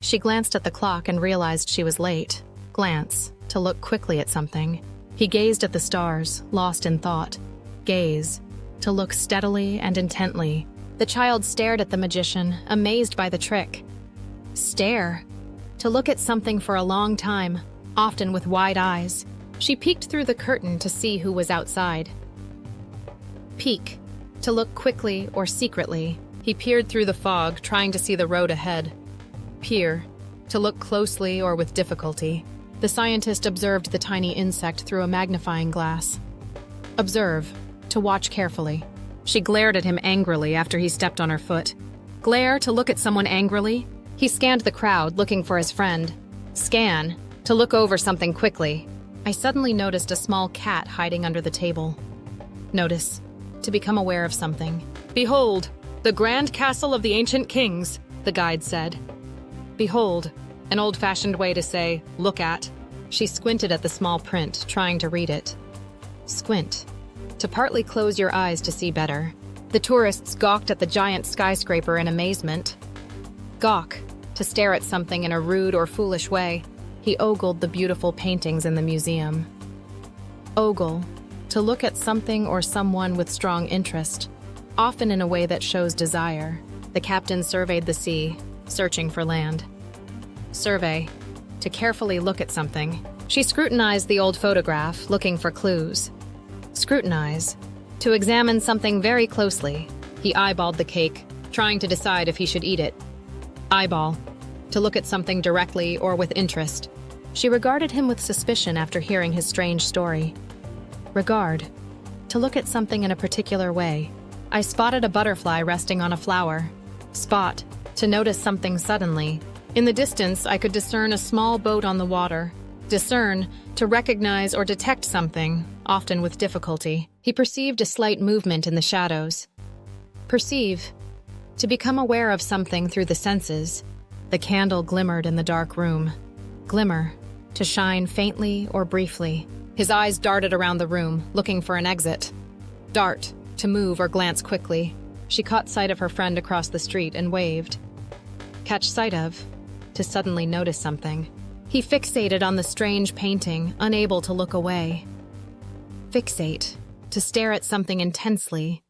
She glanced at the clock and realized she was late. Glance, to look quickly at something. He gazed at the stars, lost in thought. Gaze, to look steadily and intently. The child stared at the magician, amazed by the trick. Stare, to look at something for a long time, often with wide eyes. She peeked through the curtain to see who was outside. Peek, to look quickly or secretly. He peered through the fog, trying to see the road ahead. Peer, to look closely or with difficulty. The scientist observed the tiny insect through a magnifying glass. Observe, to watch carefully. She glared at him angrily after he stepped on her foot. Glare, to look at someone angrily. He scanned the crowd, looking for his friend. Scan, to look over something quickly. I suddenly noticed a small cat hiding under the table. Notice, to become aware of something. Behold, the grand castle of the ancient kings, the guide said. Behold, an old-fashioned way to say, look at. She squinted at the small print, trying to read it. Squint, to partly close your eyes to see better. The tourists gawked at the giant skyscraper in amazement. Gawk, to stare at something in a rude or foolish way. He ogled the beautiful paintings in the museum. Ogle, to look at something or someone with strong interest, often in a way that shows desire. The captain surveyed the sea, searching for land. Survey, to carefully look at something. She scrutinized the old photograph, looking for clues. Scrutinize, to examine something very closely. He eyeballed the cake, trying to decide if he should eat it. Eyeball, to look at something directly or with interest. She regarded him with suspicion after hearing his strange story. Regard, to look at something in a particular way. I spotted a butterfly resting on a flower. Spot, to notice something suddenly. In the distance, I could discern a small boat on the water. Discern, to recognize or detect something, often with difficulty. He perceived a slight movement in the shadows. Perceive, to become aware of something through the senses. The candle glimmered in the dark room. Glimmer, to shine faintly or briefly. His eyes darted around the room, looking for an exit. Dart, to move or glance quickly. She caught sight of her friend across the street and waved. Catch sight of, to suddenly notice something. He fixated on the strange painting, unable to look away. Fixate, to stare at something intensely,